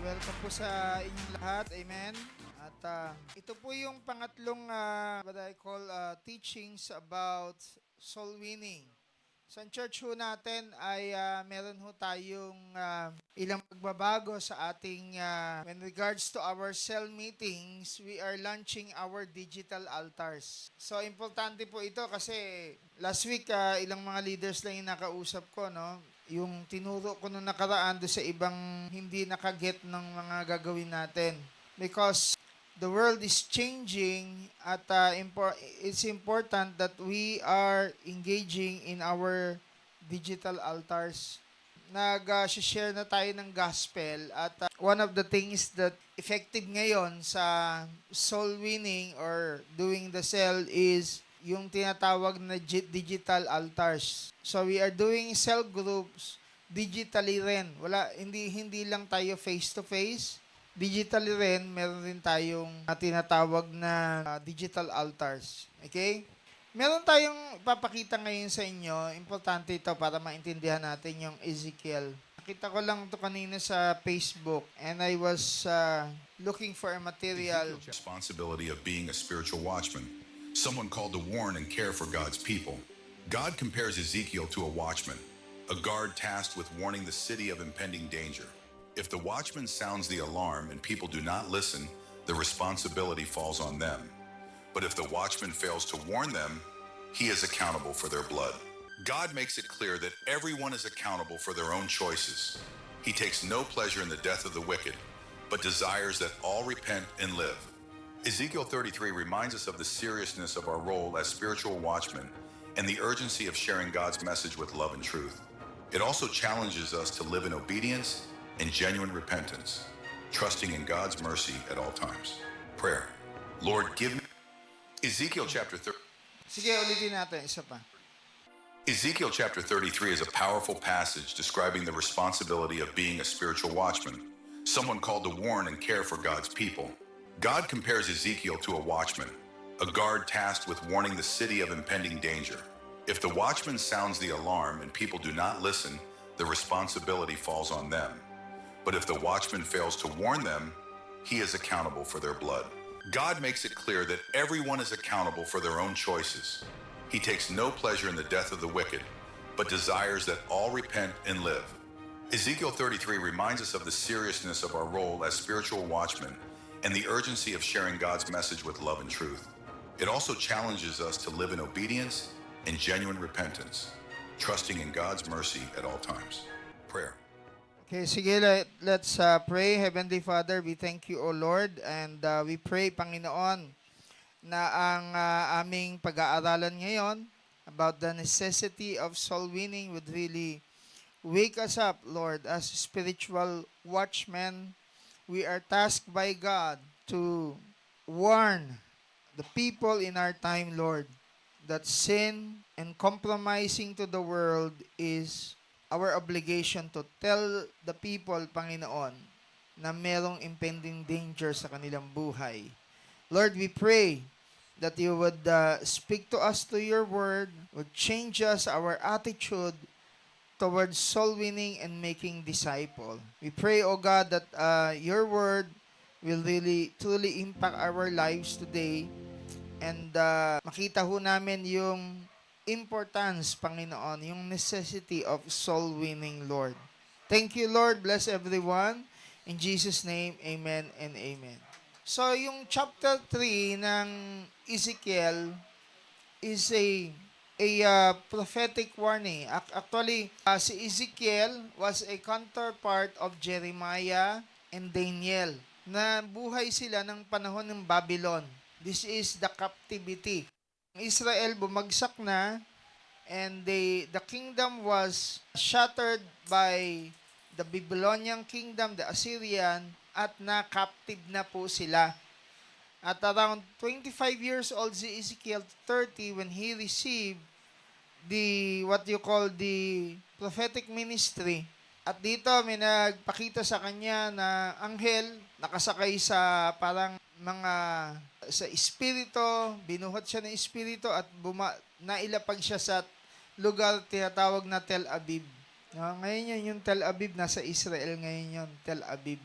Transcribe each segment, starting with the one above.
Welcome po sa inyong lahat. Amen. At ito po yung pangatlong what I call teachings about soul winning. Sa church ho natin ay meron ho tayong ilang pagbabago sa ating when regards to our cell meetings, we are launching our digital altars. So importante po ito kasi last week ilang mga leaders lang yung nakausap ko, no? Yung tinuro ko nung nakaraan do sa ibang hindi nakaget ng mga gagawin natin. Because the world is changing at it's important that we are engaging in our digital altars. Nag-share na tayo ng gospel at one of the things that effective ngayon sa soul winning or doing the cell is yung tinatawag na digital altars. So we are doing cell groups digitally rin. Hindi lang tayo face to face. Digitally rin, meron rin tayong tinatawag na digital altars. Okay? Meron tayong ipapakita ngayon sa inyo. Importante ito para maintindihan natin yung Ezekiel. Nakita ko lang ito kanina sa Facebook and I was looking for a material. Responsibility of being a spiritual watchman, someone called to warn and care for God's people. God compares Ezekiel to a watchman, a guard tasked with warning the city of impending danger. If the watchman sounds the alarm and people do not listen, the responsibility falls on them. But if the watchman fails to warn them, he is accountable for their blood. God makes it clear that everyone is accountable for their own choices. He takes no pleasure in the death of the wicked, but desires that all repent and live. Ezekiel 33 reminds us of the seriousness of our role as spiritual watchmen and the urgency of sharing God's message with love and truth. It also challenges us to live in obedience and genuine repentance, trusting in God's mercy at all times. Prayer. Lord, give me... Ezekiel chapter 30. Sige, ulitin natin. Isa pa. Ezekiel chapter 33 is a powerful passage describing the responsibility of being a spiritual watchman, someone called to warn and care for God's people. God compares Ezekiel to a watchman, a guard tasked with warning the city of impending danger. If the watchman sounds the alarm and people do not listen, the responsibility falls on them. But if the watchman fails to warn them, he is accountable for their blood. God makes it clear that everyone is accountable for their own choices. He takes no pleasure in the death of the wicked, but desires that all repent and live. Ezekiel 33 reminds us of the seriousness of our role as spiritual watchmen and the urgency of sharing God's message with love and truth. It also challenges us to live in obedience and genuine repentance, trusting in God's mercy at all times. Prayer. Okay, sige, let's pray. Heavenly Father, we thank you, O Lord, and we pray, Panginoon, na ang aming pag-aaralan ngayon about the necessity of soul winning would really wake us up, Lord, as spiritual watchmen. We are tasked by God to warn the people in our time, Lord, that sin and compromising to the world is our obligation to tell the people, Panginoon, na merong impending danger sa kanilang buhay. Lord, we pray that you would speak to us through your word, would change us, our attitude towards soul winning and making disciple. We pray, O God, that your word will really truly impact our lives today and makita ho namin yung importance, Panginoon, yung necessity of soul winning, Lord. Thank you, Lord. Bless everyone. In Jesus' name, amen and amen. So, yung chapter 3 ng Ezekiel is a prophetic warning. Actually, si Ezekiel was a counterpart of Jeremiah and Daniel na buhay sila ng panahon ng Babylon. This is the captivity. Israel bumagsak na and the kingdom was shattered by the Babylonian kingdom, the Assyrian, at na-captive na po sila. At around 25 years old si Ezekiel, 30, when he received the, what you call the prophetic ministry. At dito may nagpakita sa kanya na anghel, nakasakay sa parang mga sa espiritu, binuhat siya ng espiritu at nailapag siya sa lugar tinatawag na Tel Aviv. Ngayon yung Tel Aviv, nasa Israel ngayon yun, Tel Aviv.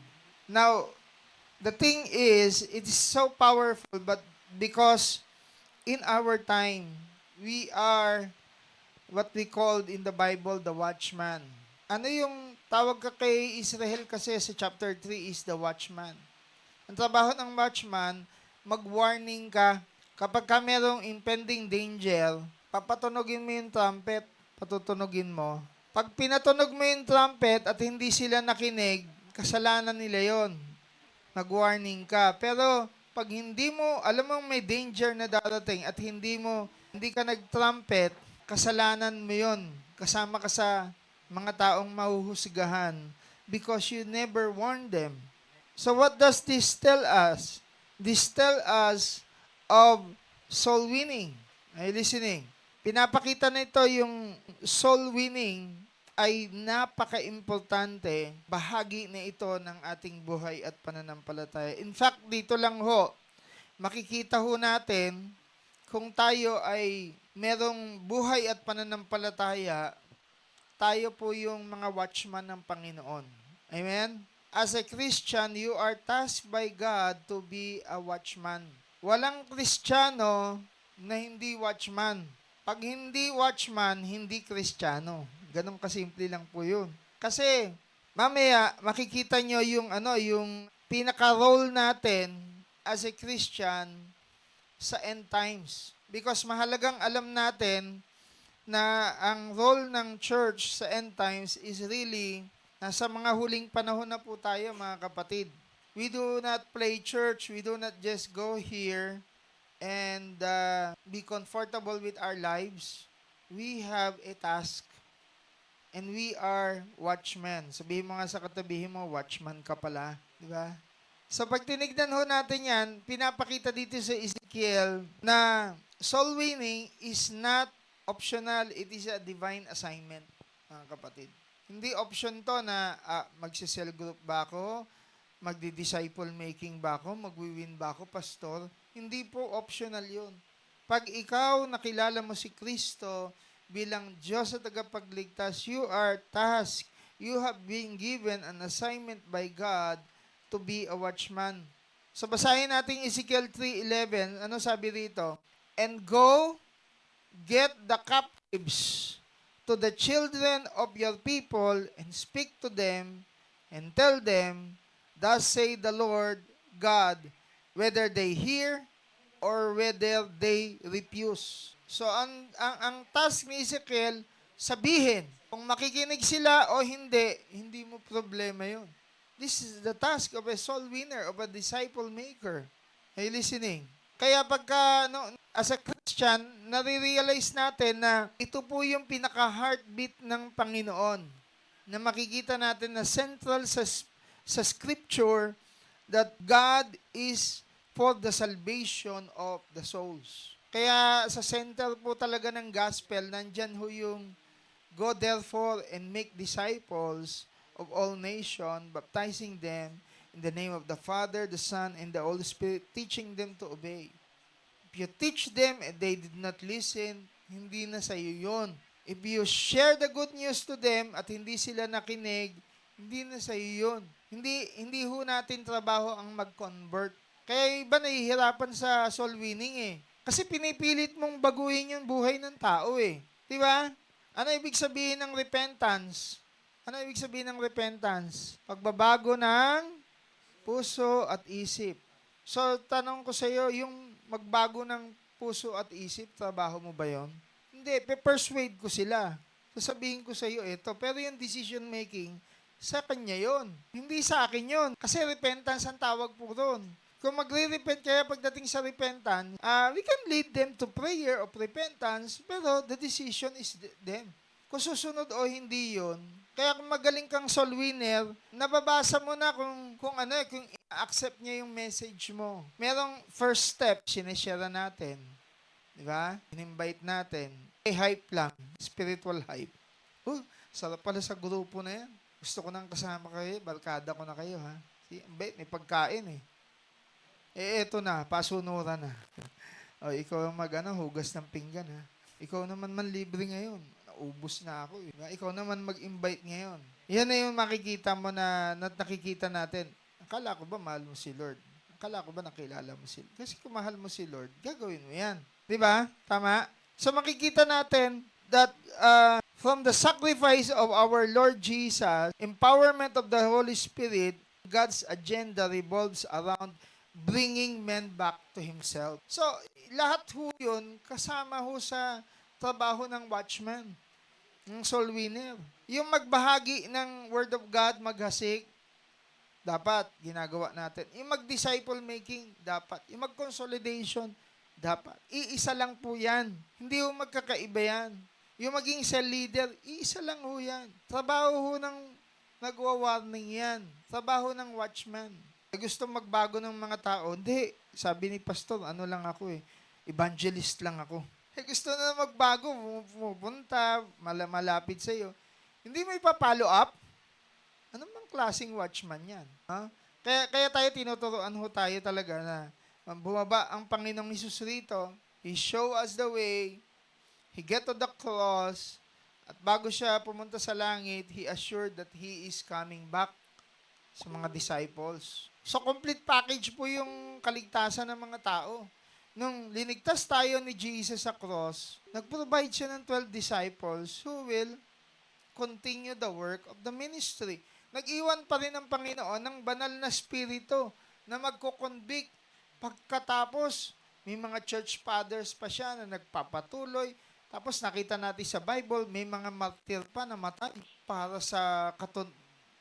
Now, the thing is, it is so powerful, but because in our time, we are what we called in the Bible the watchman. Ano yung tawag ka kay Israel kasi sa chapter 3 is the watchman. Ang trabaho ng watchman, mag-warning ka. Kapag ka merong impending danger, papatunogin mo yung trumpet, patutunogin mo. Pag pinatunog mo yung trumpet at hindi sila nakinig, kasalanan nila yon. Nag-warning ka. Pero pag hindi mo, alam mong may danger na darating at hindi ka nag-trumpet, kasalanan mo yon. Kasama ka sa mga taong mahuhusgahan because you never warned them. So what does this tell us? This tell us of soul winning. Ay, listening. Pinapakita nito yung soul winning ay napaka-importante, bahagi na ito ng ating buhay at pananampalataya. In fact, dito lang ho, makikita ho natin kung tayo ay merong buhay at pananampalataya, tayo po yung mga watchman ng Panginoon. Amen? As a Christian, you are tasked by God to be a watchman. Walang Kristiyano na hindi watchman. Pag hindi watchman, hindi Kristiyano. Ganun kasimple lang po yun. Kasi, mamaya, makikita nyo yung pinaka-role natin as a Christian sa end times. Because mahalagang alam natin na ang role ng church sa end times is really nasa mga huling panahon na po tayo, mga kapatid. We do not play church. We do not just go here and be comfortable with our lives. We have a task and we are watchmen. Sabihin mo nga sa katabihin mo, watchman ka pala. Di ba? So pag tinignan ho natin yan, pinapakita dito sa Ezekiel na soul winning is not optional, it is a divine assignment, mga kapatid. Hindi option to na magsi-cell group ba ako, magdi-disciple making ba ako, magwi-win ba ako, pastor. Hindi po optional yun. Pag ikaw nakilala mo si Kristo bilang Diyos at tagapagligtas, you are tasked, you have been given an assignment by God to be a watchman. So basahin natin Ezekiel 3:11. Ano sabi rito? And go get the captives to the children of your people and speak to them and tell them, thus say the Lord God, whether they hear or whether they refuse. So ang task ni Ezekiel, sabihin, kung makikinig sila o hindi, hindi mo problema yun. This is the task of a soul winner, of a disciple maker. Hey, listening. Kaya pagka, as a Christian, nare-realize natin na ito po yung pinaka-heartbeat ng Panginoon. Na makikita natin na central sa Scripture that God is for the salvation of the souls. Kaya sa center po talaga ng gospel, nandyan ho yung go therefore and make disciples of all nations, baptizing them in the name of the Father, the Son, and the Holy Spirit, teaching them to obey. If you teach them and they did not listen, hindi na sa iyo yun. If you share the good news to them at hindi sila nakinig, hindi na sa iyo yun. Hindi ho natin trabaho ang mag-convert. Kaya iba nahihirapan sa soul winning eh. Kasi pinipilit mong baguhin yung buhay ng tao eh. Di ba? Ano ibig sabihin ng repentance? Ano ibig sabihin ng repentance? Pagbabago ng puso at isip. So, tanong ko sa iyo, yung magbago ng puso at isip, trabaho mo ba yon? Hindi, pe-persuade ko sila. Sasabihin ko sa iyo ito. Pero yung decision making, sa kanya yon. Hindi sa akin yon. Kasi repentance ang tawag po doon. Kung magre-repent kaya pagdating sa repentance, we can lead them to prayer of repentance, pero the decision is them. Kung susunod o hindi yon. Kaya kung magaling kang soul winner, nababasa mo na kung accept niya yung message mo. Merong first step, sineshare natin. Di ba? In-invite natin. Hype lang. Spiritual hype. Sarap pala sa grupo na yan. Gusto ko nang kasama kayo. Barkada ko na kayo, ha? May pagkain, eh. Eto na. Pasunuran na. O, ikaw ang hugas ng pinggan, ha? Ikaw naman libre ngayon. Naubos na ako, eh. Ikaw naman mag-invite ngayon. Yan na yung makikita mo na nakikita natin. Akala ko ba mahal mo si Lord? Akala ko ba nakilala mo si Lord? Kasi kung mahal mo si Lord, gagawin mo yan. Di ba? Tama? So makikita natin that from the sacrifice of our Lord Jesus, empowerment of the Holy Spirit, God's agenda revolves around bringing men back to Himself. So, lahat ho yun kasama ho sa trabaho ng watchman, ng soul winner. Yung magbahagi ng Word of God, maghasik, dapat ginagawa natin. Yung mag-disciple making, dapat. Yung mag-consolidation, dapat. Iisa lang po yan. Hindi ho magkakaiba yan. Yung maging cell leader, iisa lang ho yan. Trabaho ho ng nagwa-warning yan. Trabaho ng watchman. Gusto magbago ng mga tao, hindi. Sabi ni pastor, ano lang ako evangelist lang ako. Gusto na magbago, pupunta, malapit sa iyo. Hindi mo ipa-follow up? Ano bang klaseng watchman yan? Ha? Kaya tayo tinuturuan ho tayo talaga na bumaba ang Panginoong Hesus rito. He show us the way. He get to the cross. At bago siya pumunta sa langit, He assured that He is coming back sa mga disciples. So, complete package po yung kaligtasan ng mga tao. Nung linigtas tayo ni Jesus sa cross, nag-provide siya ng 12 disciples who will continue the work of the ministry. Nag-iwan pa rin ng Panginoon ng banal na spirito na magko-convict. Pagkatapos, may mga church fathers pa siya na nagpapatuloy. Tapos nakita natin sa Bible, may mga martyr pa na matay para sa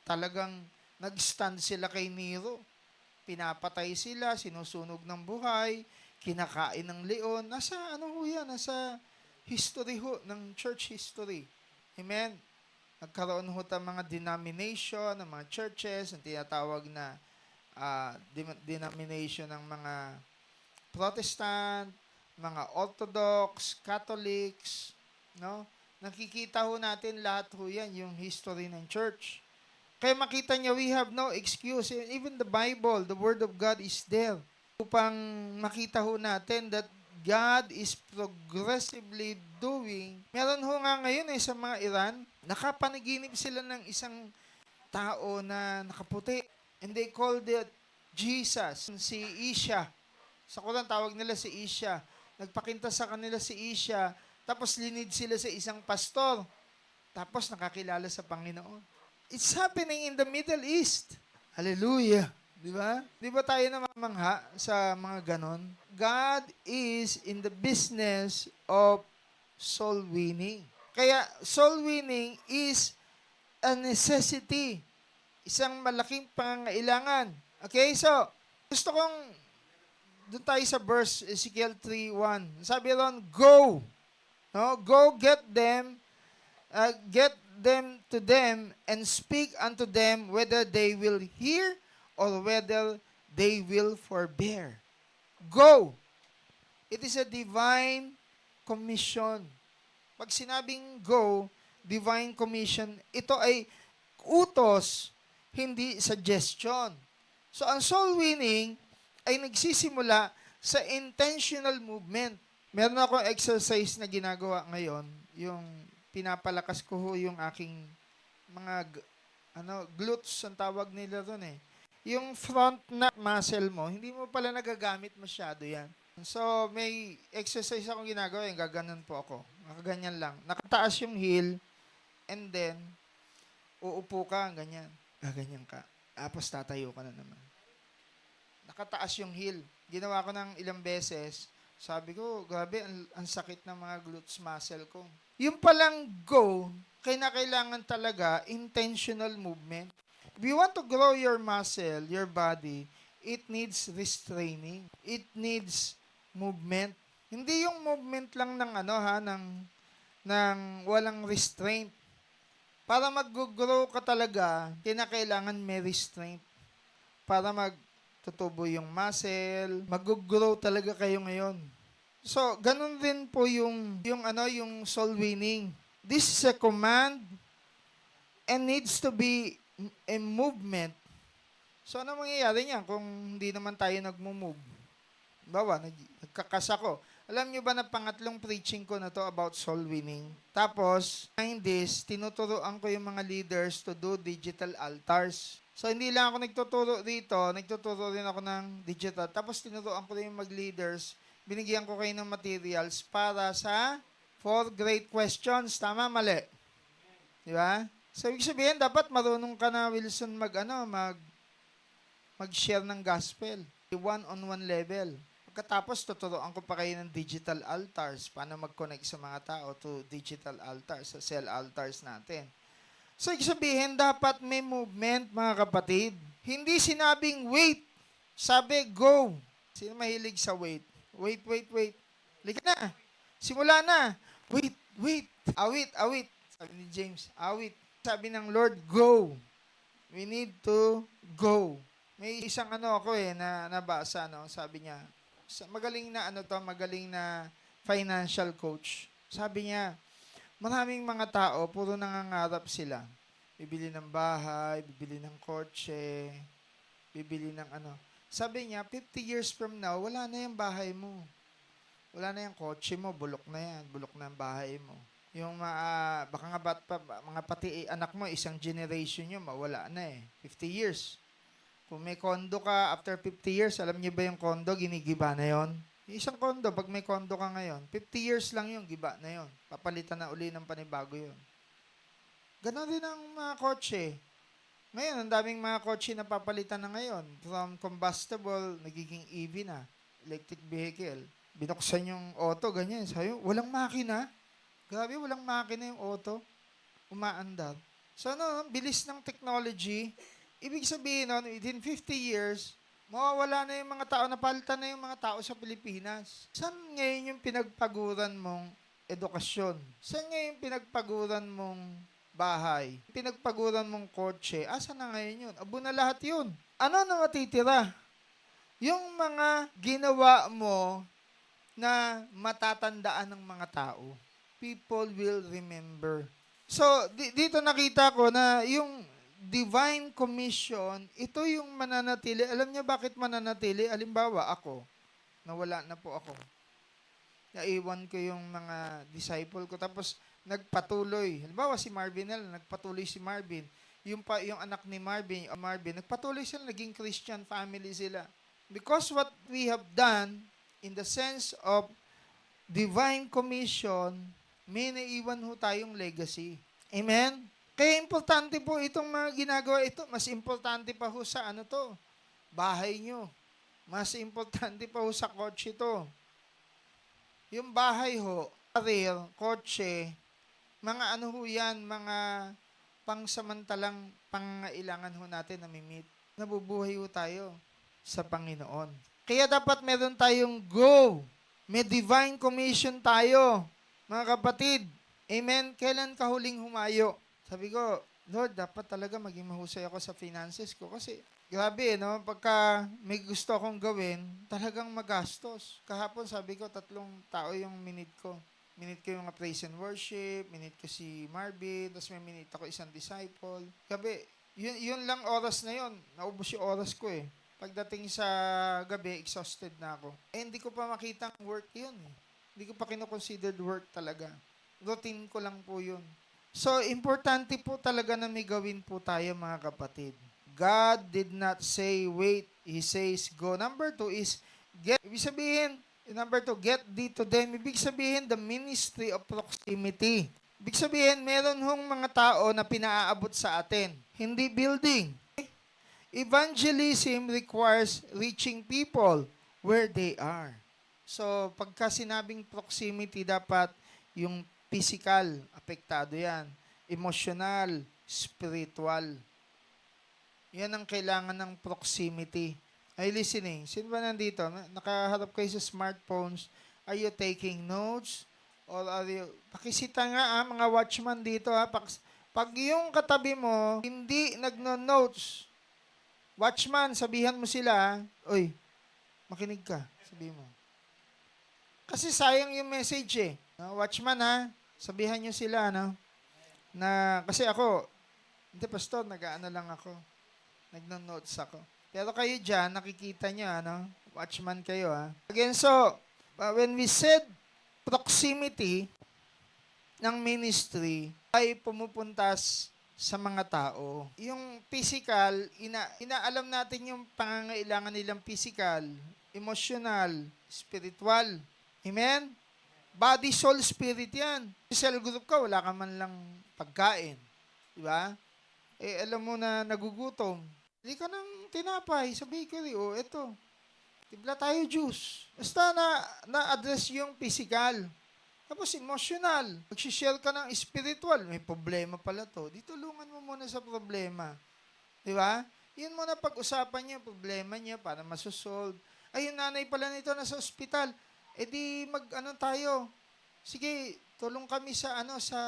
talagang nag-stand sila kay Nero. Pinapatay sila, sinusunog ng buhay, kinakain ng leon. Nasa nasa history ho, ng church history. Amen? Nagkaroon ho ng mga denomination, ng mga churches, ang tinatawag na denomination ng mga Protestant, mga Orthodox, Catholics, no? Nakikita ho natin lahat ho yan, yung history ng church. Kaya makita niyo, we have no excuse. Even the Bible, the Word of God is there upang makita ho natin that God is progressively doing. Meron ho nga ngayon sa mga Iran, nakapanaginip sila ng isang tao na nakaputi. And they called it Jesus. Si Isha. Sa Quran, tawag nila si Isha. Nagpakita sa kanila si Isha. Tapos linid sila sa isang pastor. Tapos nakakilala sa Panginoon. It's happening in the Middle East. Hallelujah. Di ba? Di ba tayo namamangha sa mga ganon? God is in the business of soul winning. Kaya soul winning is a necessity. Isang malaking pangangailangan. Okay, so gusto kong doon tayo sa verse Ezekiel 3:1. Sabi ron, go. No, go get them to them and speak unto them whether they will hear or whether they will forbear. Go. It is a divine commission. Pag sinabing go, divine commission, ito ay utos, hindi suggestion. So, ang soul winning ay nagsisimula sa intentional movement. Meron akong exercise na ginagawa ngayon, yung pinapalakas ko ho yung aking mga glutes ang tawag nila doon Yung front na muscle mo, hindi mo pala nagagamit masyado yan. So, may exercise akong ginagawa, yung gaganon po ako. Nakaganyan lang. Nakataas yung heel, and then, uupo ka, ganyan. Gaganyan ka. Tapos tatayo ka na naman. Nakataas yung heel. Ginawa ko ng ilang beses. Sabi ko, grabe, ang sakit ng mga glutes muscle ko. Yung palang go, kailangan talaga intentional movement. If you want to grow your muscle, your body, it needs restraining. It needs movement. Hindi yung movement lang ng ng walang restraint. Para mag-grow ka talaga, kinakailangan may restraint. Para magtutubo yung muscle, mag-grow talaga kayo ngayon. So, ganun din po yung soul winning. This is a command and needs to be a movement. So, ano mangyayari niyan kung hindi naman tayo nagmo-move? Bawa, nagkakas ako. Alam nyo ba na pangatlong preaching ko na to about soul winning? Tapos, behind this, tinuturoan ko yung mga leaders to do digital altars. So, hindi lang ako nagtuturo dito, nagtuturo rin ako ng digital. Tapos, tinuturoan ko rin yung mag-leaders. Binigyan ko kayo ng materials para sa 4 great questions. Tama, mali? Di ba? So, ibig sabihin, dapat marunong ka na, Wilson, mag-share ng gospel. One-on-one level. Pagkatapos, tuturuan ko pa kayo ng digital altars, paano mag-connect sa mga tao to digital altars, sa cell altars natin. So, ibig sabihin, dapat may movement, mga kapatid. Hindi sinabing wait. Sabi, go. Sino mahilig sa wait? Wait. Liga na. Simula na. Wait. Awit. Sabi ni James, awit. Sabi ng Lord, go. We need to go. May isang ako na nabasa, sabi niya, magaling na financial coach. Sabi niya, maraming mga tao, puro nangangarap sila. Bibili ng bahay, bibili ng kotse, bibili ng Sabi niya, 50 years from now, wala na yung bahay mo. Wala na yung kotse mo, bulok na yan, bulok na yung bahay mo. Yung baka nga mga pati anak mo, isang generation nyo, mawala na 50 years. Kung may kondo ka, after 50 years, alam niyo ba yung kondo, ginigiba na yon? Yung isang kondo, pag may kondo ka ngayon, 50 years lang yung giba na yon. Papalitan na uli ng panibago yon. Ganon din ang mga kotse. Ngayon, ang daming mga kotse na papalitan na ngayon. From combustible, nagiging EV na. Electric vehicle. Binuksan yung auto, ganyan. Sayo, walang makina. Grabe, walang makina yung auto. Umaandar. So, bilis ng technology. Ibig sabihin nun, within 50 years, mawawala na yung mga tao, napalitan na yung mga tao sa Pilipinas. Saan ngayon yung pinagpaguran mong edukasyon? Saan ngayon yung pinagpaguran mong bahay? Pinagpaguran mong kotse? Asa na ngayon yun? Abo na lahat yun. Ano na matitira? Yung mga ginawa mo na matatandaan ng mga tao. People will remember. So, dito nakita ko na yung Divine Commission, ito yung mananatili. Alam niyo bakit mananatili? Halimbawa, ako, nawala na po ako. Naiwan ko yung mga disciple ko. Tapos, nagpatuloy. Halimbawa, si Marvin, nagpatuloy si Marvin. Yung anak ni Marvin, nagpatuloy sila, naging Christian family sila. Because what we have done, in the sense of Divine Commission, may naiwan ho tayong legacy. Amen? Kaya importante po itong mga ginagawa ito. Mas importante pa ho sa bahay nyo. Mas importante pa ho sa kotse to. Yung bahay ho, career, kotse, mga ho yan, mga pangsamantalang pangailangan ho natin na mimit. Nabubuhay ho tayo sa Panginoon. Kaya dapat meron tayong go. May divine commission tayo, mga kapatid. Amen? Kailan ka huling humayo? Sabi ko, Lord, dapat talaga maging mahusay ako sa finances ko kasi grabe, pagka may gusto akong gawin, talagang magastos. Kahapon sabi ko, 3 tao yung minute ko. Minute ko yung praise and worship, minute ko si Marvin, tapos may minute ako isang disciple. Gabi, yun lang oras na yun. Naubos yung oras ko Pagdating sa gabi, exhausted na ako. Hindi ko pa makita ang work yun. Hindi ko pa kinoconsidered work talaga. Routine ko lang po yun. So, importante po talaga na may gawin po tayo, mga kapatid. God did not say, wait. He says, go. Number 2 is, get. Ibig sabihin, number 2, get thee to them. Ibig sabihin, the ministry of proximity. Ibig sabihin, meron hong mga tao na pinaaabot sa atin. Hindi building. Evangelism requires reaching people where they are. So, pagka sinabing proximity, dapat yung physical, apektado yan. Emotional, spiritual. Yan ang kailangan ng proximity. Ay, listening. Sino ba nandito? Nakaharap kayo sa smartphones. Are you taking notes? Or are you... Pakisita nga mga watchman dito Pag yung katabi mo, hindi nagno-notes. Watchman, sabihan mo sila, oy, makinig ka. Sabihin mo. Kasi sayang yung message Watchman sabihan nyo sila, na, kasi ako, hindi pastor, nag-ano lang ako. Nagno-notes ako. Pero kayo dyan, nakikita nyo, watchman kayo, Again, so, When we said proximity ng ministry ay pumupuntas sa mga tao. Yung physical, inaalam natin yung pangangailangan nilang physical, emotional, spiritual. Amen? Body, soul, spirit yan. Sa cell group ka, wala ka man lang pagkain. Di ba? Eh, alam mo na nagugutom. Hindi ka ng tinapay sa bakery. O, eto. Tibla tayo juice. Basta na-address yung physical. Tapos emotional. Mag-share ka ng spiritual. May problema pala to. Di tulungan mo muna sa problema. Di ba? Yun muna pag-usapan niya, problema niya para masosolve. Ay, yung nanay pala nito nasa ospital. E di tayo. Sige, tulong kami sa sa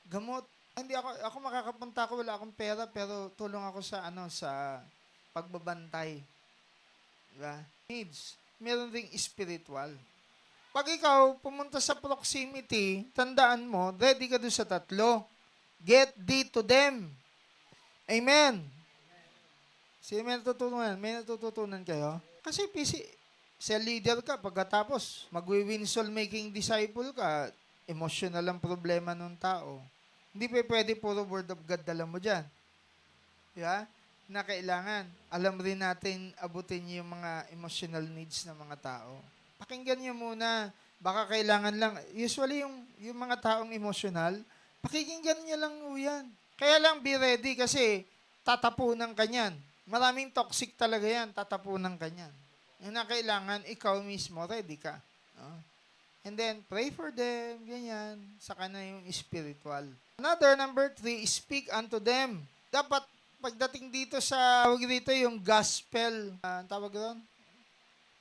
gamot. Hindi ako makakapunta ako, wala akong pera, pero tulong ako sa sa pagbabantay. Diba? Needs. Meron ring spiritual. Pag ikaw pumunta sa proximity, tandaan mo, ready ka doon sa tatlo. Get thee to them. Amen. May natutunan? May natututunan kayo? Kasi cell leader ka, pagkatapos magwi-win soul making disciple ka, emotional ang problema ng tao. Hindi pwede puro word of God dala mo dyan. Diba? Na kailangan, alam rin natin abutin yung mga emotional needs ng mga tao. Pakinggan niyo muna. Baka kailangan lang, usually yung mga taong emotional, pakinggan niya lang yan. Kaya lang be ready kasi tatapunan ka niyan. Maraming toxic talaga yan, tatapunan ka niyan. Yung na kailangan, ikaw mismo, ready ka. No? And then, pray for them, ganyan. Saka na yung spiritual. Number 3, speak unto them. Dapat, pagdating dito tawag dito yung gospel, tawag doon?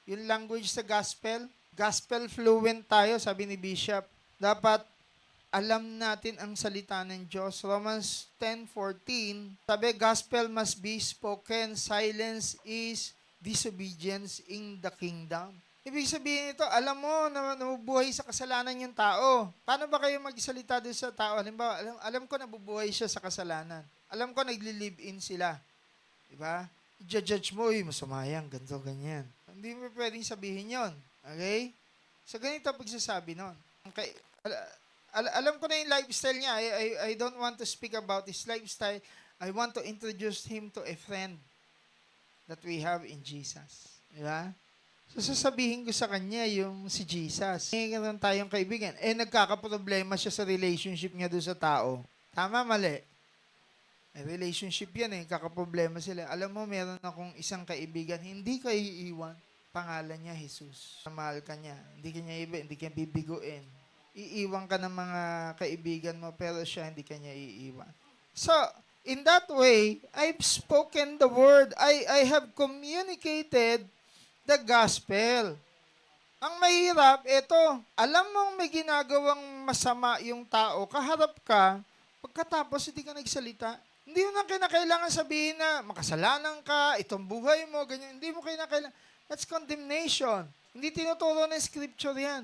Yung language sa gospel fluent tayo, sabi ni Bishop. Dapat alam natin ang salita ng Diyos. Romans 10:14, sabi, gospel must be spoken, silence is disobedience in the kingdom. Ibig sabihin nito, alam mo na nabubuhay sa kasalanan yung tao. Paano ba kayo magsalita doon sa tao? Halimbawa, alam ko nabubuhay siya sa kasalanan. Alam ko nagli-live-in sila. Diba? I-judge mo, masama yan, ganito, ganyan. Hindi mo pwedeng sabihin yon. Okay? So, ganito pagsasabi nun. Okay. Alam ko na yung lifestyle niya. I don't want to speak about his lifestyle. I want to introduce him to a friend that we have in Jesus. Diba? So, sasabihin ko sa kanya yung si Jesus. Ngayon tayong kaibigan. Nagkakaproblema siya sa relationship niya doon sa tao. Tama, mali? Relationship yan kakaproblema sila. Alam mo, meron akong isang kaibigan, hindi ka iiwan. Pangalan niya, Jesus. Mahal ka niya. Hindi ka niya hindi ka bibiguin. Iiwan ka ng mga kaibigan mo, pero siya hindi ka niya iiwan. So, in that way, I've spoken the word. I have communicated the gospel. Ang mahirap, alam mong may ginagawang masama yung tao, kaharap ka, pagkatapos hindi ka nagsalita. Hindi mo na kinakailangan sabihin na makasalanan ka, itong buhay mo, ganyan. Hindi mo kinakailangan. That's condemnation. Hindi tinuturo ng scripture yan.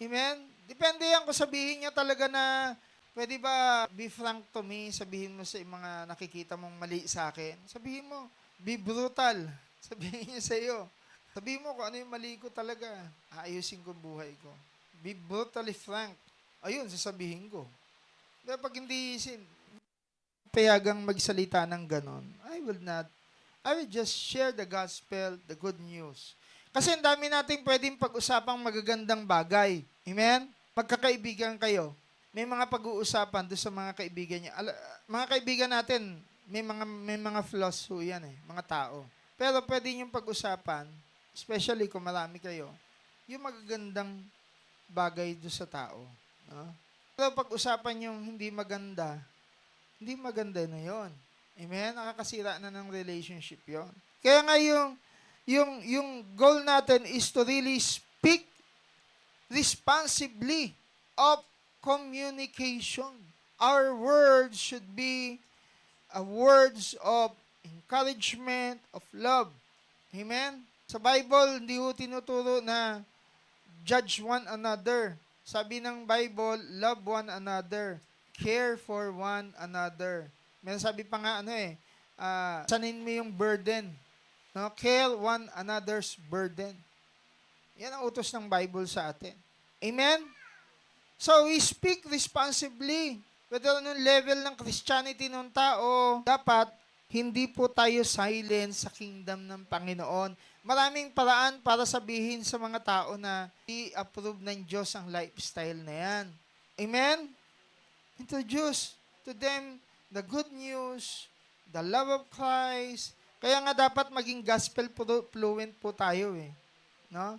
Amen? Depende yan kung sabihin niya talaga na, pwede ba be frank to me, sabihin mo sa mga nakikita mong mali sa akin. Sabihin mo, be brutal. Sabihin niya sa iyo. Sabihin mo kung ano yung mali ko talaga. Aayusin ko buhay ko. Be brutally frank. Ayun, sasabihin ko. Pero pag hindi payagang magsalita ng ganon, I will just share the gospel, the good news. Kasi ang dami nating pwedeng pag-usapang magagandang bagay. Amen? Magkakaibigan kayo. May mga pag-uusapan doon sa mga kaibigan niya. Mga kaibigan natin, may mga flaws ho yan mga tao. Pero pwede niyong pag-usapan, especially kung marami kayo, yung magagandang bagay doon sa tao. No? Pero pag-usapan yung hindi maganda na yon. Amen? Nakakasira na ng relationship yon. Kaya nga yung goal natin is to really speak responsibly of communication. Our words should be words of encouragement, of love. Amen? Sa Bible, hindi ho tinuturo na judge one another. Sabi ng Bible, love one another. Care for one another. May sabi pa nga sanin mo yung burden. No? Care one another's burden. Yan ang utos ng Bible sa atin. Amen? So, we speak responsibly. Whether anong level ng Christianity ng tao, dapat hindi po tayo silent sa kingdom ng Panginoon. Maraming paraan para sabihin sa mga tao na i-approve ng Diyos ang lifestyle na yan. Amen? Introduce to them the good news, the love of Christ. Kaya nga dapat maging gospel fluent po tayo eh. No?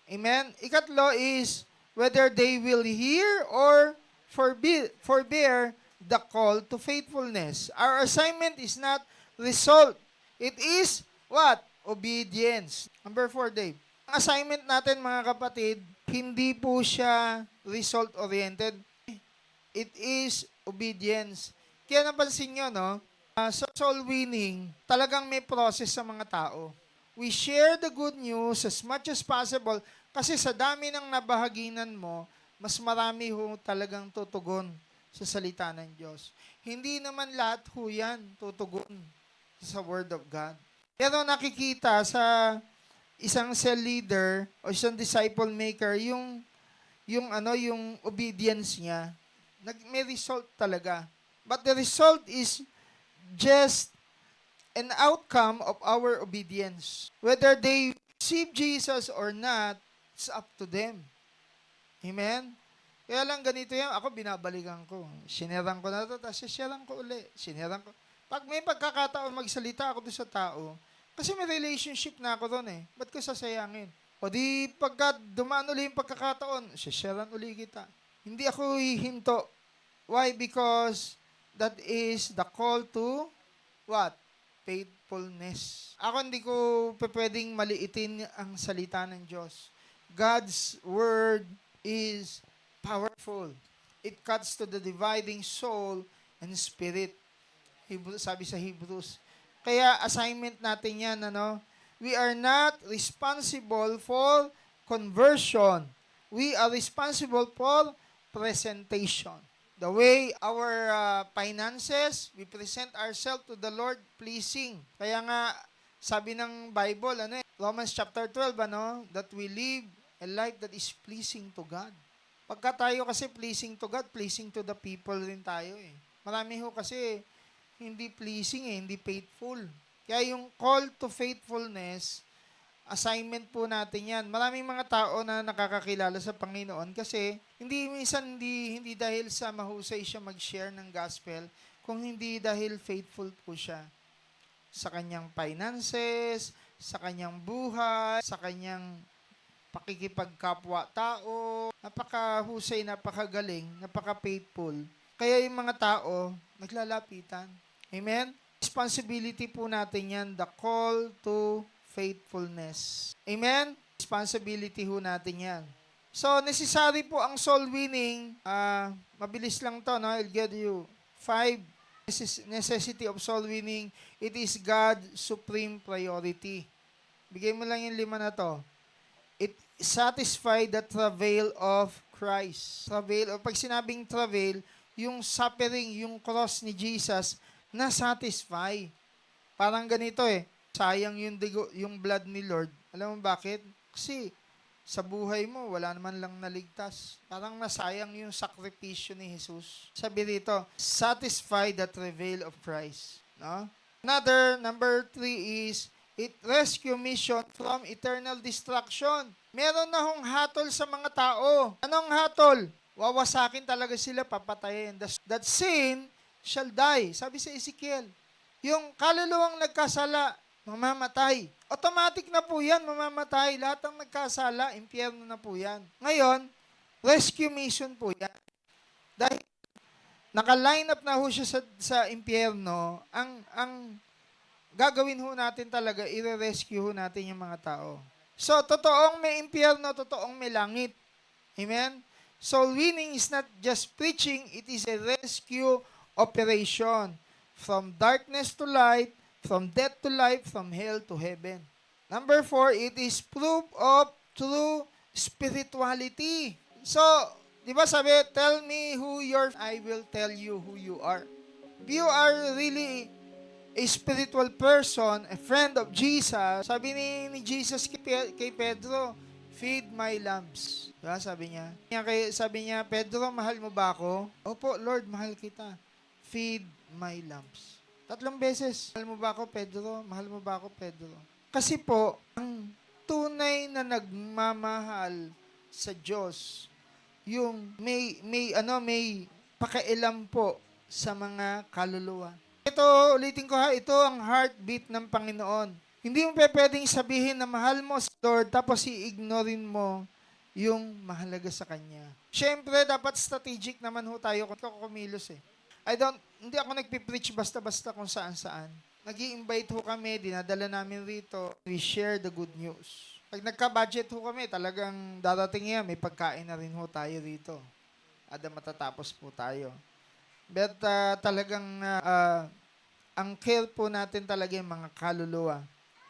Amen? Ikatlo is whether they will hear or forbear the call to faithfulness. Our assignment is not result. It is what? Obedience. Number 4, Dave. Ang assignment natin, mga kapatid, hindi po siya result-oriented. It is obedience. Kaya napansin nyo, no? Sa soul winning, talagang may process sa mga tao. We share the good news as much as possible kasi sa dami ng nabahaginan mo, mas marami ho talagang tutugon sa salita ng Diyos. Hindi naman lahat ho yan tutugon sa Word of God. Pero nakikita sa isang cell leader o isang disciple maker yung obedience niya, may result talaga. But the result is just an outcome of our obedience. Whether they receive Jesus or not, it's up to them. Amen? Kaya lang ganito yan, ako binabalikan ko. Sinerang ko na ito, tapos sinerang ko uli. Sinerang ko. Pag may pagkakataon magsalita ako doon sa tao, kasi may relationship na ako doon eh. Ba't ko sasayangin? O di pagka dumaan uli yung pagkakataon, sinerang uli kita. Hindi ako hihinto. Why? Because that is the call to what? Faithfulness. Ako hindi ko pwedeng maliitin ang salita ng Diyos. God's word is powerful. It cuts to the dividing soul and spirit. Sabi sa Hebrews. Kaya assignment natin yan, we are not responsible for conversion. We are responsible for presentation. The way our finances, we present ourselves to the Lord pleasing. Kaya nga, sabi ng Bible, Romans chapter 12, that we live a life that is pleasing to God. Pagka tayo kasi pleasing to God, pleasing to the people rin tayo eh. Marami ho kasi hindi pleasing eh, hindi faithful. Kaya yung call to faithfulness, assignment po natin yan. Maraming mga tao na nakakakilala sa Panginoon kasi hindi dahil sa mahusay siya mag-share ng gospel, kung hindi dahil faithful po siya sa kanyang finances, sa kanyang buhay, sa kanyang pakikipagkapwa-tao. Napakahusay, napakagaling, napaka-faithful. Kaya yung mga tao, naglalapitan. Amen? Responsibility po natin yan, the call to faithfulness. Amen? Responsibility ho natin yan. So, necessary po ang soul winning. Mabilis lang to, no? I'll give you 5 necessity of soul winning. It is God's supreme priority. Bigay mo lang yung 5 na to. It satisfy the travail of Christ. Travail, o pag sinabing travail, yung suffering, yung cross ni Jesus, na-satisfy. Parang ganito eh. Sayang yung blood ni Lord. Alam mo bakit? Kasi sa buhay mo, wala naman lang naligtas. Parang nasayang yung sakripisyo ni Jesus. Sabi dito, satisfy the travail of Christ. No? Number 3 is, it rescue mission from eternal destruction. Meron na hong hatol sa mga tao. Anong hatol? Wawasakin talaga sila, papatayin. That sin shall die. Sabi sa Ezekiel, yung kaluluwang nagkasala, mamamatay. Automatic na po yan, mamamatay. Lahat ng nagkasala, impyerno na po yan. Ngayon, rescue mission po yan. Dahil naka-line up na ho siya sa impyerno, ang gagawin ho natin talaga, i-rescue ho natin yung mga tao. So, totoong may impyerno, totoong may langit. Amen? Soul winning is not just preaching, it is a rescue operation. From darkness to light, from death to life, from hell to heaven. Number 4, it is proof of true spirituality. So, di ba sabi, tell me who you are, I will tell you who you are. If you are really a spiritual person, a friend of Jesus, sabi ni Jesus kay Pedro, Feed my lambs. Diba, sabi niya, Pedro, mahal mo ba ako? Opo, Lord, mahal kita. Feed my lambs. 3 beses. Mahal mo ba ako, Pedro? Mahal mo ba ako, Pedro? Kasi po, ang tunay na nagmamahal sa Diyos, yung may pakialam po sa mga kaluluwa. Ito, ulitin ko ha, ito ang heartbeat ng Panginoon. Hindi mo pwedeng sabihin na mahal mo sa Lord tapos i-ignorein mo yung mahalaga sa Kanya. Siyempre, dapat strategic naman ho tayo kung kumilos eh. Hindi ako nagpipreach basta-basta kung saan-saan. Nag-i-invite ho kami, dinadala namin rito. We share the good news. Pag nagka-budget ho kami, talagang darating yan, may pagkain na rin ho tayo rito. At matatapos po tayo. But ang care po natin talaga yung mga kaluluwa.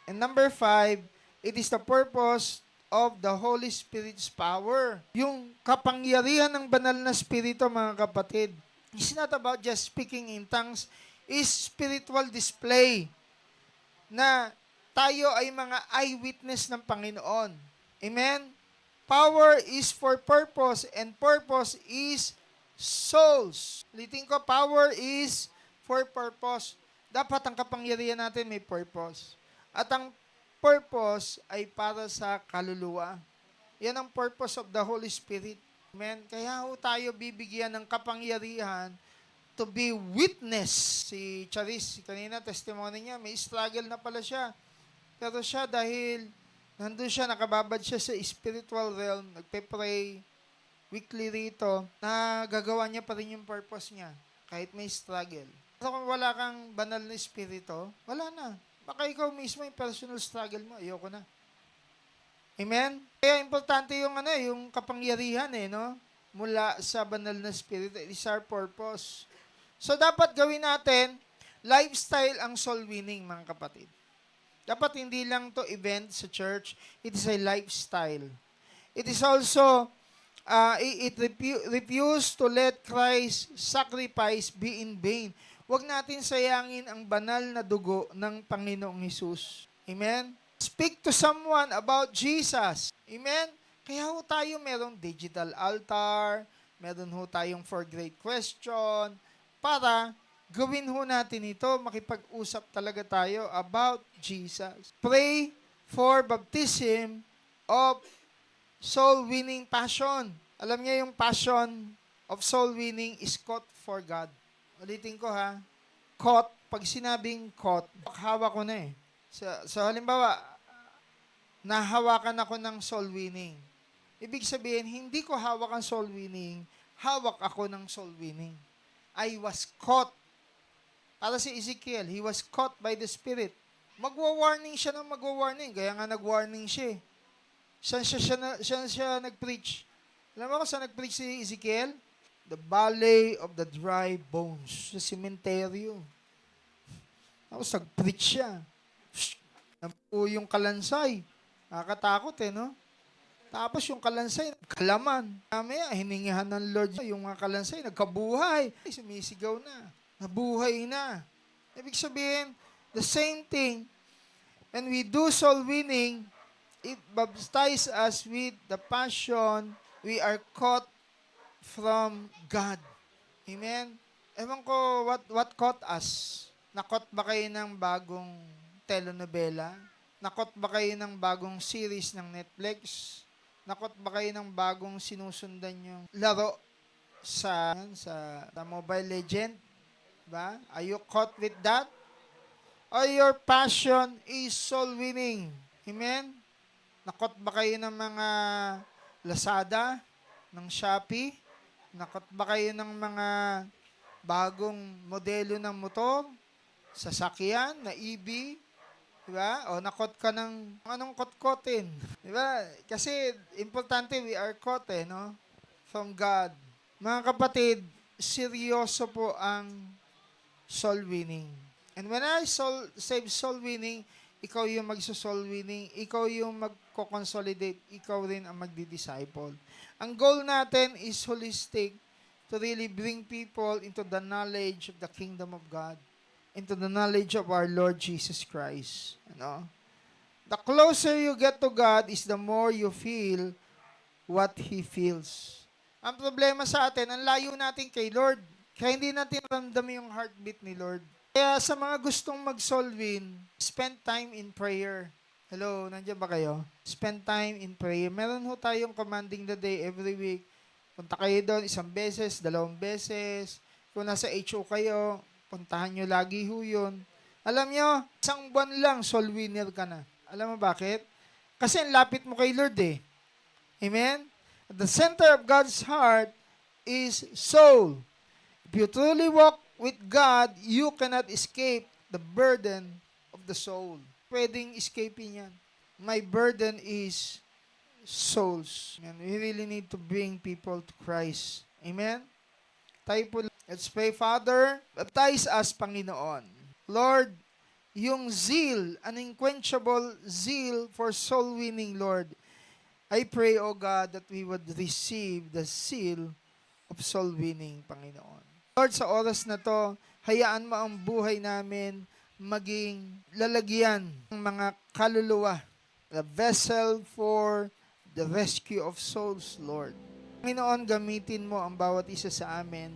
And number 5, it is the purpose of the Holy Spirit's power. Yung kapangyarihan ng banal na Espiritu, mga kapatid. It's not about just speaking in tongues. It's spiritual display na tayo ay mga eyewitness ng Panginoon. Amen? Power is for purpose and purpose is souls. Ulitin ko, power is for purpose. Dapat ang kapangyarihan natin may purpose. At ang purpose ay para sa kaluluwa. Yan ang purpose of the Holy Spirit. Amen? Kaya ho tayo bibigyan ng kapangyarihan to be witness. Si Charis, kanina testimony niya, may struggle na pala siya. Pero siya dahil nandun siya, nakababad siya sa spiritual realm, nagpe-pray weekly rito, na gagawa niya pa rin yung purpose niya, kahit may struggle. Pero kung wala kang banal na espiritu, wala na. Baka ikaw mismo yung personal struggle mo, ayoko na. Amen? Kaya importante yung yung kapangyarihan no? Mula sa banal na espiritu. It is our purpose. So dapat gawin natin, lifestyle ang soul winning, mga kapatid. Dapat hindi lang to event sa church, it is a lifestyle. It is also, refuse to let Christ's sacrifice be in vain. Huwag natin sayangin ang banal na dugo ng Panginoong Hesus. Amen? Speak to someone about Jesus. Amen? Kaya ho tayo merong digital altar, meron ho tayong for great question, para gawin ho natin ito, makipag-usap talaga tayo about Jesus. Pray for baptism of soul-winning passion. Alam niya yung passion of soul-winning is caught for God. Ulitin ko ha, caught, pag sinabing caught, hawak ko na eh. So halimbawa, nahawakan ako ng soul winning. Ibig sabihin, hindi ko hawak ang soul winning, hawak ako ng soul winning. I was caught. Para si Ezekiel, he was caught by the Spirit. Magwa-warning siya ng magwa-warning, kaya nga nag-warning siya eh. Saan siya nag-preach? Alam mo kung saan nag-preach si Ezekiel? The valley of the dry bones. Sa sementeryo. Tapos nag-preach siya. Nabuo yung kalansay. Nakakatakot no? Tapos yung kalansay, kalaman. Mamaya, hiningihan ng Lord yung mga kalansay, nagkabuhay. Sumisigaw na. Nabuhay na. Ibig sabihin, the same thing, when we do soul winning, it baptizes us with the passion, we are caught from God. Amen? Ewan ko, what caught us? Nakot ba kayo ng bagong telenovela? Nakot ba kayo ng bagong series ng Netflix? Nakot ba kayo ng bagong sinusundan yung laro sa Mobile Legend? Diba? Are you caught with that? Or your passion is soul winning? Amen? Nakot ba kayo ng mga Lazada, ng Shopee? Nakot ba kayo ng mga bagong modelo ng motor? Sasakyan na EV? Diba? O nakot ka ng anong kot-kotin? Diba? Kasi importante we are caught no? From God. Mga kapatid, seryoso po ang soul winning. And when I say soul winning, ikaw yung magso-soul winning, ikaw yung magko-consolidate, ikaw rin ang magdi-disciple. Ang goal natin is holistic to really bring people into the knowledge of the kingdom of God, into the knowledge of our Lord Jesus Christ. The closer you get to God is the more you feel what He feels. Ang problema sa atin, ang layo natin kay Lord. Kaya hindi natin ramdam yung heartbeat ni Lord. Kaya sa mga gustong mag-soul win, spend time in prayer. Hello, nandiyan ba kayo? Spend time in prayer. Meron ho tayong commanding the day every week. Punta kayo doon 1 beses, 2 beses. Kung nasa HO kayo, puntahan nyo lagi ho yun. Alam nyo, 1 buwan lang, soul winner ka na. Alam mo bakit? Kasi ang lapit mo kay Lord eh. Amen? At the center of God's heart is soul. If you truly walk with God, you cannot escape the burden of the soul. Pwedeng escaping yan. My burden is souls. And we really need to bring people to Christ. Amen? Tayo po, let's pray. Father, baptize us, Panginoon. Lord, yung zeal, unquenchable zeal for soul winning, Lord, I pray, O God, that we would receive the seal of soul winning, Panginoon. Lord, sa oras na to, hayaan mo ang buhay namin maging lalagyan ng mga kaluluwa, the vessel for the rescue of souls, Lord. Panginoon, gamitin mo ang bawat isa sa amin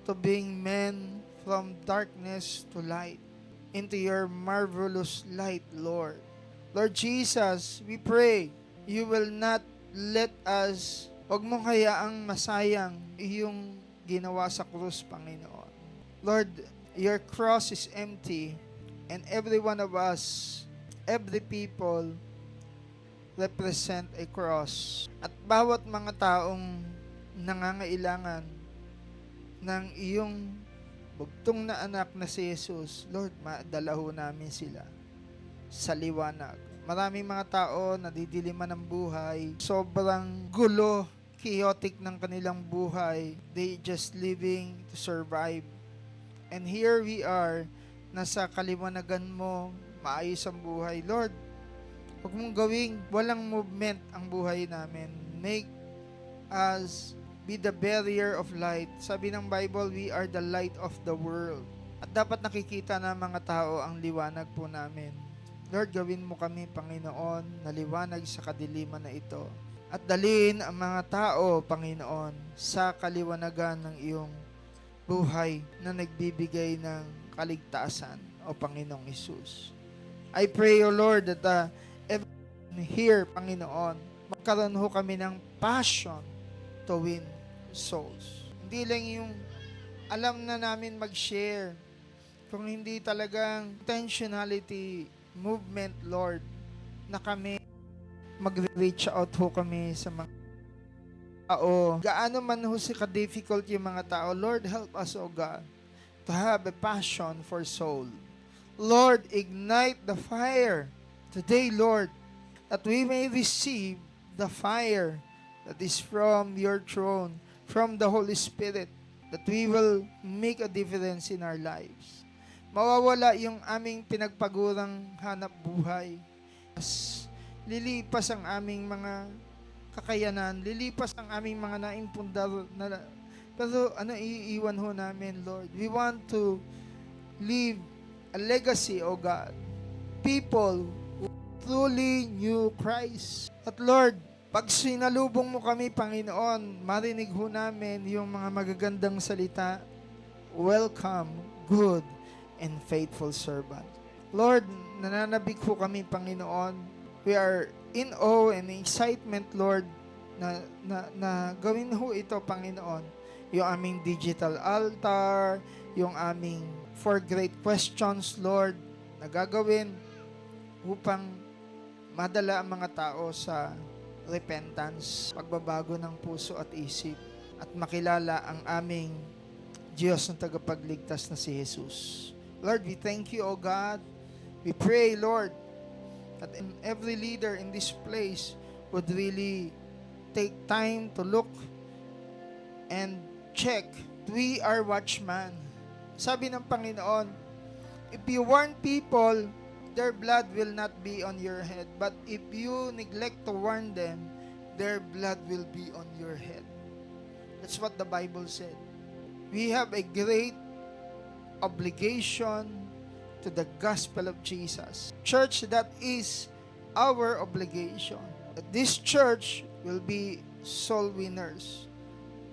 to bring men from darkness to light, into your marvelous light, Lord. Lord Jesus, we pray, you will not let us, huwag mong hayaang masayang iyong ginawa sa krus, Panginoon. Lord, your cross is empty, and every one of us, every people, represent a cross. At bawat mga taong nangangailangan ng iyong bugtong na anak na si Jesus, Lord, madala ho namin sila sa liwanag. Maraming mga tao nadidiliman ng buhay, sobrang gulo, chaotic ng kanilang buhay. They just living to survive. And here we are, nasa kaliwanagan mo, maayos ang buhay. Lord, huwag mong gawing walang movement ang buhay namin. Make us be the barrier of light. Sabi ng Bible, we are the light of the world. At dapat nakikita ng mga tao ang liwanag po namin. Lord, gawin mo kami, Panginoon, na liwanag sa kadiliman na ito. At dalhin ang mga tao, Panginoon, sa kaliwanagan ng iyong buhay na nagbibigay ng kaligtasan, O Panginoong Hesus. I pray, O Lord, that everyone here, Panginoon, magkaroon ho kami ng passion to win souls. Hindi lang yung alam na namin mag-share, kung hindi talagang intentionality, movement, Lord, na kami mag-reach out ho kami sa mga tao. Gaano man ho si ka-difficult yung mga tao, Lord, help us, O God, to have a passion for soul. Lord, ignite the fire today, Lord, that we may receive the fire that is from your throne, from the Holy Spirit, that we will make a difference in our lives. Mawawala yung aming pinagpagurang hanap buhay. Lilipas ang aming mga kakayanan, lilipas ang aming mga naimpundar na, pero iiwan ho namin, Lord. We want to leave a legacy, O God. People who truly knew Christ. At Lord, pag sinalubong mo kami, Panginoon, marinig ho namin yung mga magagandang salita, welcome, good, and faithful servant. Lord, nananabik ho kami, Panginoon. We are in awe and excitement, Lord, na gawin ho ito, Panginoon. Yung aming digital altar, yung aming 4 great questions, Lord, na gagawin upang madala ang mga tao sa repentance, pagbabago ng puso at isip, at makilala ang aming Diyos na tagapagligtas na si Jesus. Lord, we thank you, O God. We pray, Lord, that every leader in this place would really take time to look and check. We are watchmen. Sabi ng Panginoon, if you warn people, their blood will not be on your head. But if you neglect to warn them, their blood will be on your head. That's what the Bible said. We have a great obligation to the gospel of Jesus. Church that is our obligation. That this church will be soul winners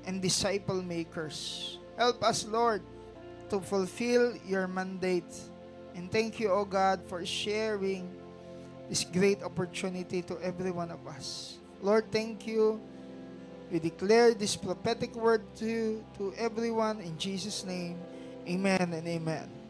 and disciple makers. Help us, Lord, to fulfill your mandate. And thank you, O God, for sharing this great opportunity to every one of us. Lord, thank you. We declare this prophetic word to everyone in Jesus' name. Amen and amen.